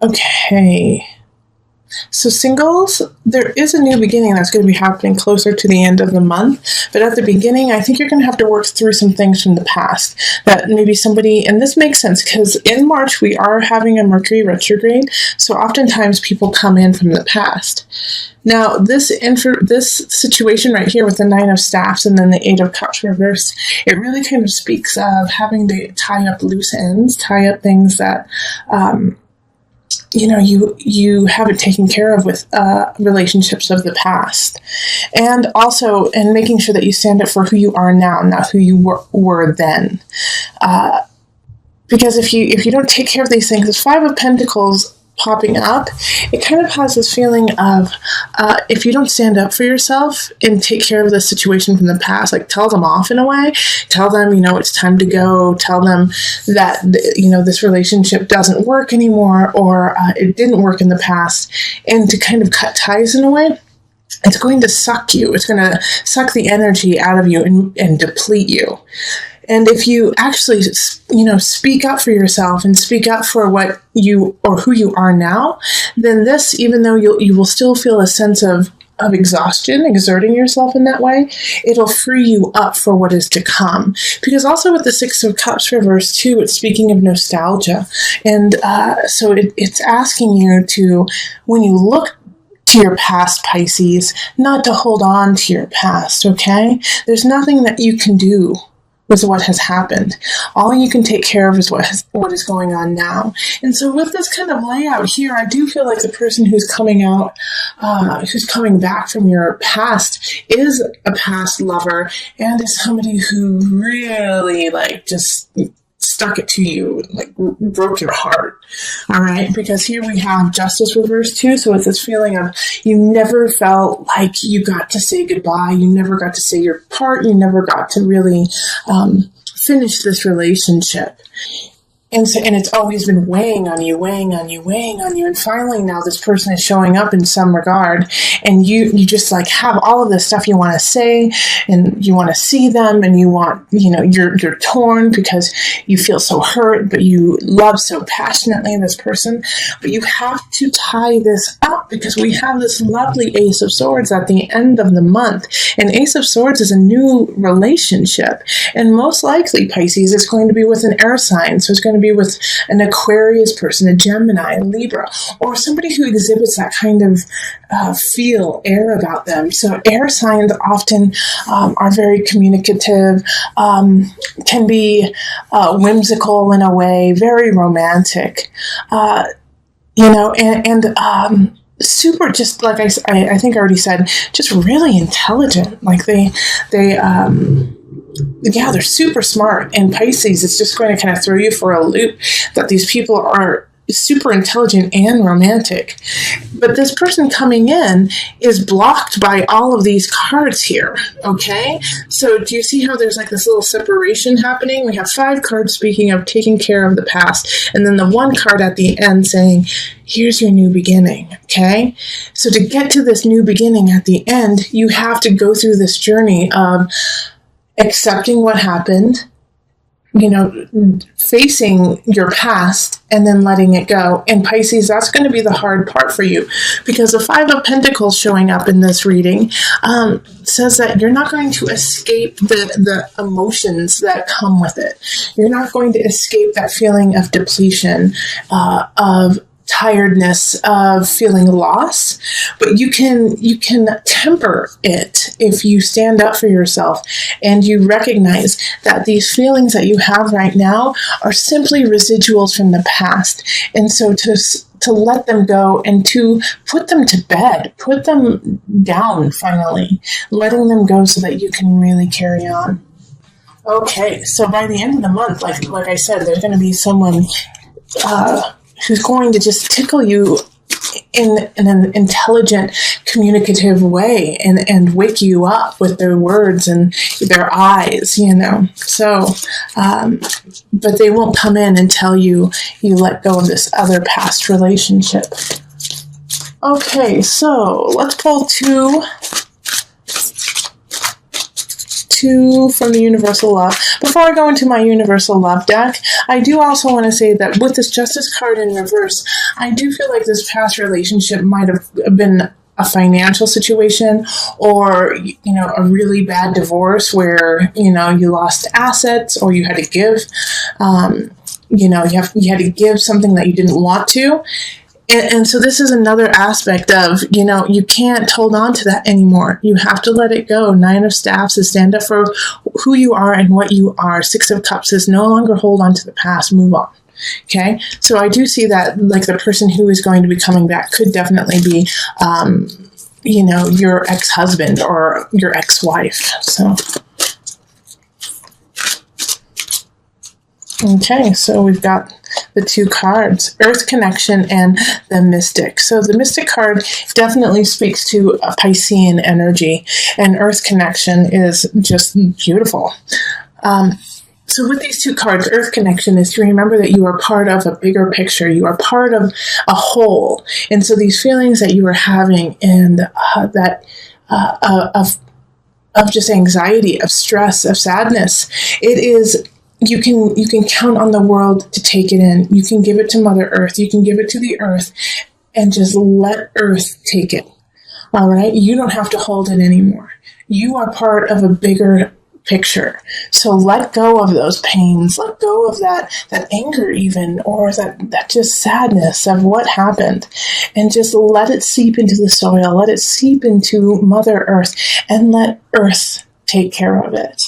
Okay. So singles, there is a new beginning that's going to be happening closer to the end of the month. But at the beginning, I think you're going to have to work through some things from the past that maybe somebody, and this makes sense because in March we are having a Mercury retrograde. So oftentimes people come in from the past. Now, this situation right here with the Nine of Staffs and then the Eight of Cups reversed, it really kind of speaks of having to tie up loose ends, tie up things that, you haven't taken care of with relationships of the past. And also, and making sure that you stand up for who you are now, not who you were then. Because if you don't take care of these things, the Five of Pentacles popping up, it kind of has this feeling of if you don't stand up for yourself and take care of the situation from the past, like tell them off in a way, tell them, it's time to go, tell them that, this relationship doesn't work anymore, or it didn't work in the past, and to kind of cut ties in a way, it's going to suck you. It's going to suck the energy out of you and deplete you. And if you actually, speak up for yourself and speak up for what you or who you are now, then this, even though you will still feel a sense of exhaustion, exerting yourself in that way, it'll free you up for what is to come. Because also with the Six of Cups reversed too, it's speaking of nostalgia. And so it's asking you to, when you look to your past, Pisces, not to hold on to your past, okay? There's nothing that you can do with what has happened. All you can take care of is what is going on now. And so with this kind of layout here, I do feel like the person who's coming out, who's coming back from your past is a past lover and is somebody who really just stuck it to you, broke your heart. All right. Because here we have Justice reversed too. So it's this feeling of you never felt like you got to say goodbye. You never got to say your part. You never got to really finish this relationship. And it's always been weighing on you. And finally now this person is showing up in some regard, and you just have all of this stuff you want to say, and you want to see them, and you want, you're torn because you feel so hurt, but you love so passionately this person. But you have to tie this up because we have this lovely Ace of Swords at the end of the month. And Ace of Swords is a new relationship. And most likely, Pisces, is going to be with an air sign. So it's going to be with an Aquarius person, a Gemini, a Libra, or somebody who exhibits that kind of air about them. So air signs often are very communicative, can be whimsical in a way, very romantic, super, just like I think I already said, just really intelligent. They're super smart, and Pisces is just going to kind of throw you for a loop that these people are super intelligent and romantic. But this person coming in is blocked by all of these cards here, okay? So do you see how there's this little separation happening? We have 5 cards speaking of taking care of the past, and then the 1 card at the end saying, here's your new beginning, okay? So to get to this new beginning at the end, you have to go through this journey of accepting what happened, facing your past and then letting it go. And Pisces, that's going to be the hard part for you, because the Five of Pentacles showing up in this reading says that you're not going to escape the emotions that come with it. You're not going to escape that feeling of depletion, of tiredness, of feeling loss, but you can temper it if you stand up for yourself and you recognize that these feelings that you have right now are simply residuals from the past. And so to let them go and to put them to bed, put them down finally, letting them go so that you can really carry on. Okay, so by the end of the month, like I said, there's going to be someone who's going to just tickle you in an intelligent, communicative way and wake you up with their words and their eyes, So, but they won't come in until you let go of this other past relationship. Okay, so let's pull two 2 from the Universal Love. Before I go into my Universal Love deck, I do also want to say that with this Justice card in reverse, I do feel like this past relationship might have been a financial situation, or, you know, a really bad divorce where, you know, you lost assets, or you had to give, you know, you had to give something that you didn't want to. And so this is another aspect of, you know, you can't hold on to that anymore. You have to let it go. 9 of Staffs is stand up for who you are and what you are. 6 of Cups is no longer hold on to the past, move on. Okay, so I do see that, like, the person who is going to be coming back could definitely be, you know, your ex-husband or your ex-wife. So, okay, so we've got the 2 cards, Earth Connection and the Mystic. So the Mystic card definitely speaks to a Piscean energy, and Earth Connection is just beautiful. So with these 2 cards, Earth Connection is to remember that you are part of a bigger picture. You are part of a whole. And so these feelings that you are having, and of just anxiety, of stress, of sadness, it is, you can count on the world to take it in. You can give it to Mother Earth. You can give it to the Earth and just let Earth take it. All right? You don't have to hold it anymore. You are part of a bigger picture. So let go of those pains, let go of that anger even, or that just sadness of what happened, and just let it seep into the soil, let it seep into Mother Earth, and let Earth take care of it.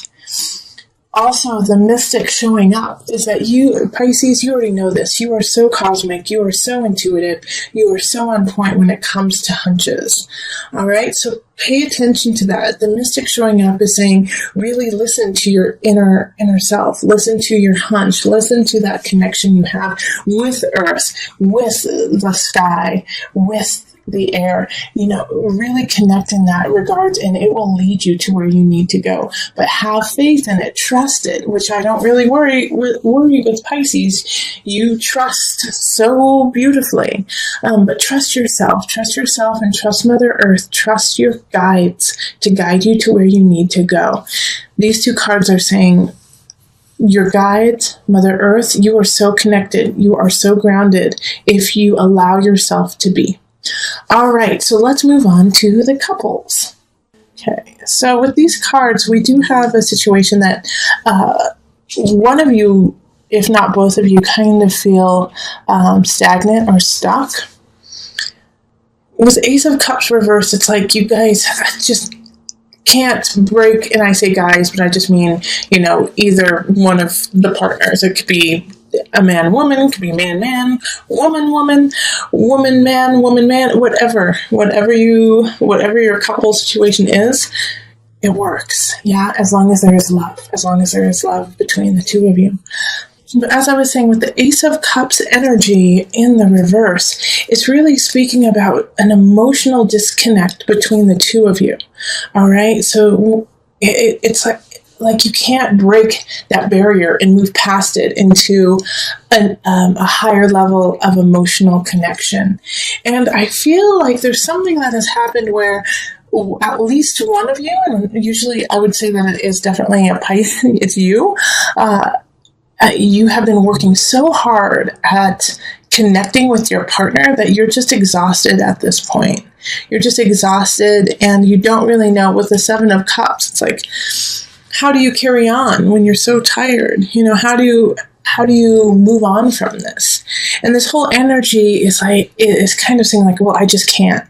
Also, the Mystic showing up is that you, Pisces, you already know this. You are so cosmic. You are so intuitive. You are so on point when it comes to hunches. All right? So pay attention to that. The Mystic showing up is saying, really listen to your inner self. Listen to your hunch. Listen to that connection you have with Earth, with the sky, with the air, you know, really connect in that regards, and it will lead you to where you need to go. But have faith in it, trust it, which I don't really worry with Pisces. You trust so beautifully, but trust yourself, and trust Mother Earth, trust your guides to guide you to where you need to go. These 2 cards are saying, your guides, Mother Earth, you are so connected, you are so grounded if you allow yourself to be. All right, so let's move on to the couples. Okay, so with these cards, we do have a situation that one of you, if not both of you, kind of feel stagnant or stuck. With Ace of Cups reversed, it's like you guys just can't break, and I say guys, but I just mean, you know, either one of the partners. It could be a man, woman, it could be man, man, woman, woman, woman, man, whatever your couple situation is, it works. Yeah, as long as there is love between the 2 of you. But as I was saying, with the Ace of Cups energy in the reverse, it's really speaking about an emotional disconnect between the 2 of you. All right, so it's like you can't break that barrier and move past it into a higher level of emotional connection. And I feel like there's something that has happened where at least one of you, and usually I would say that it is definitely a Pisces, it's you, you have been working so hard at connecting with your partner that you're just exhausted at this point. You're just exhausted, and you don't really know. With the 7 of Cups, it's like, how do you carry on when you're so tired? You know, how do you move on from this? And this whole energy is like, is kind of saying like, well, I just can't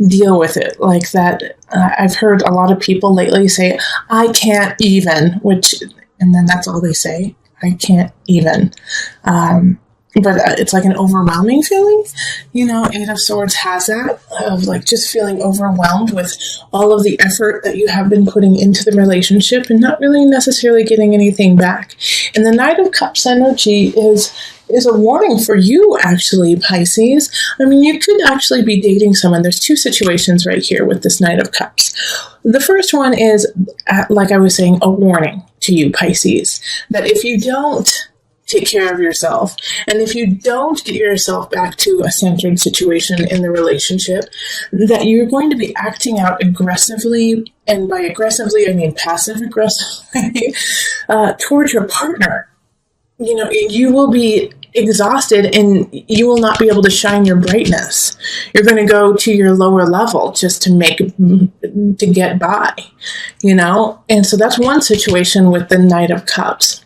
deal with it like that. I've heard a lot of people lately say, I can't even, and then that's all they say. I can't even. But it's like an overwhelming feeling. You know, 8 of Swords has that, of like just feeling overwhelmed with all of the effort that you have been putting into the relationship and not really necessarily getting anything back. And the Knight of Cups energy is a warning for you, actually, Pisces. I mean, you could actually be dating someone. There's 2 situations right here with this Knight of Cups. The first one is, like I was saying, a warning to you, Pisces, that if you don't take care of yourself. And if you don't get yourself back to a centered situation in the relationship, that you're going to be acting out aggressively, and by aggressively, I mean passive aggressively, towards your partner. You will be exhausted and you will not be able to shine your brightness. You're going to go to your lower level just to get by, And so that's one situation with the Knight of Cups.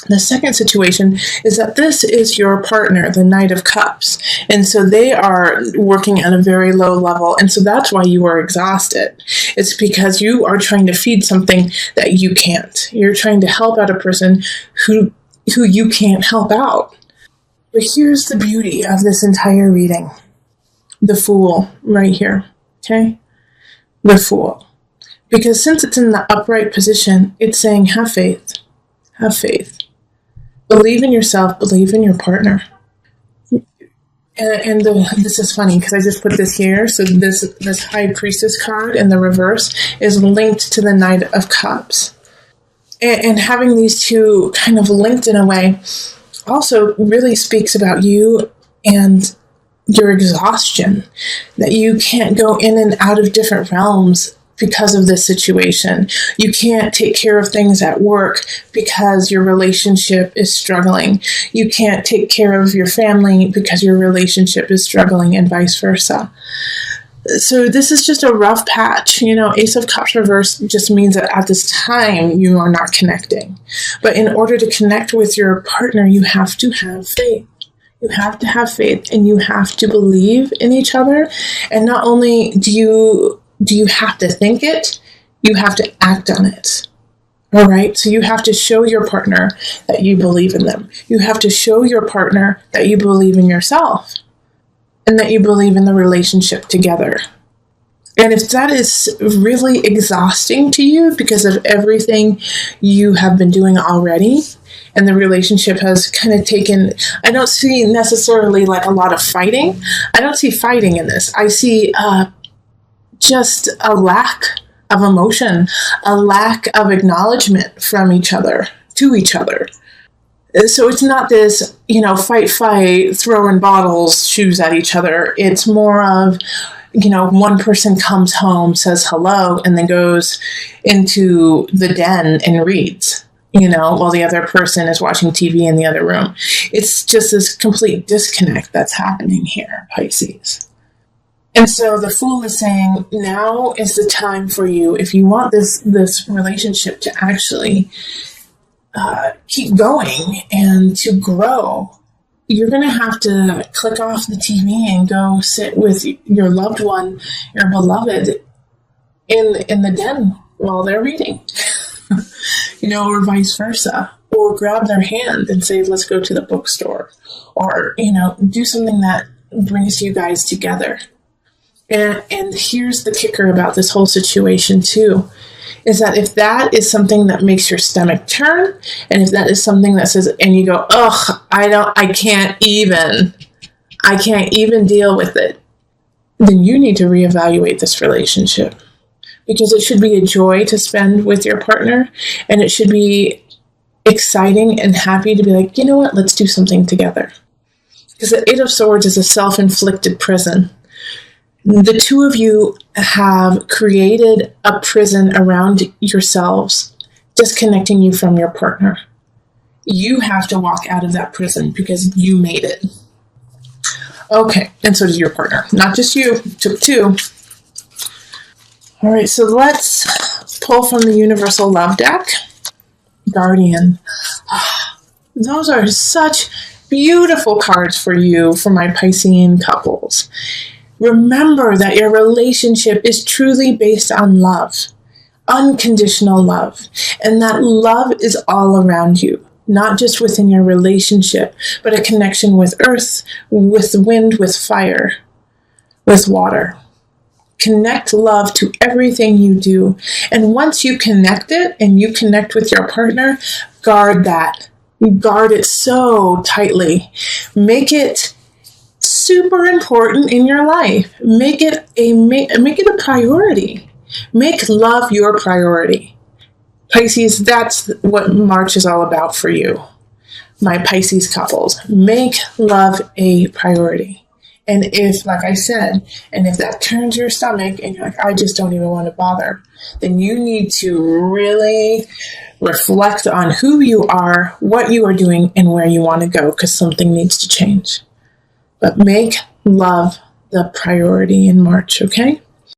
The second situation is that this is your partner, the Knight of Cups. And so they are working at a very low level. And so that's why you are exhausted. It's because you are trying to feed something that you can't. You're trying to help out a person who you can't help out. But here's the beauty of this entire reading. The Fool right here. Okay? The Fool. Because since it's in the upright position, it's saying have faith. Have faith. Believe in yourself, believe in your partner. And this is funny because I just put this here. So this High Priestess card in the reverse is linked to the Knight of Cups. And having these two kind of linked in a way also really speaks about you and your exhaustion. That you can't go in and out of different realms because of this situation. You can't take care of things at work because your relationship is struggling. You can't take care of your family because your relationship is struggling, and vice versa. So this is just a rough patch. Ace of Cups reverse just means that at this time you are not connecting. But in order to connect with your partner, you have to have faith. You have to have faith, and you have to believe in each other. And not only do you have to think it, you have to act on it. All right? So you have to show your partner that you believe in them. You have to show your partner that you believe in yourself and that you believe in the relationship together. And if that is really exhausting to you because of everything you have been doing already, and the relationship has kind of taken, I don't see necessarily like a lot of fighting. I don't see fighting in this. I see just a lack of emotion, a lack of acknowledgement from each other, to each other. So it's not this, fight, throwing bottles, shoes at each other. It's more of, one person comes home, says hello, and then goes into the den and reads, while the other person is watching TV in the other room. It's just this complete disconnect that's happening here, Pisces. And so the Fool is saying, now is the time for you, if you want this relationship to actually keep going and to grow, you're going to have to click off the TV and go sit with your loved one, your beloved, in the den while they're reading, or vice versa. Or grab their hand and say, let's go to the bookstore. Or, do something that brings you guys together. And here's the kicker about this whole situation too, is that if that is something that makes your stomach turn, and if that is something that says, and you go, ugh, I can't even deal with it, then you need to reevaluate this relationship. Because it should be a joy to spend with your partner, and it should be exciting and happy to be like, you know what, let's do something together. Because the Eight of Swords is a self-inflicted prison. The two of you have created a prison around yourselves, disconnecting you from your partner. You have to walk out of that prison because you made it. Okay, and so does your partner. Not just you, took two. All right, so let's pull from the Universal Love deck. Guardian. Those are such beautiful cards for you, for my Piscean couples. Remember that your relationship is truly based on love, unconditional love, and that love is all around you, not just within your relationship, but a connection with earth, with wind, with fire, with water. Connect love to everything you do. And once you connect it and you connect with your partner, guard that. Guard it so tightly. Make it super important in your life. Make it a priority. Make love your priority. Pisces, that's what March is all about for you. my Pisces couples, make love a priority. And if, like I said, and if that turns your stomach and you're like, I just don't even want to bother, then you need to really reflect on who you are, what you are doing, and where you want to go, because something needs to change. But make love the priority in March, okay?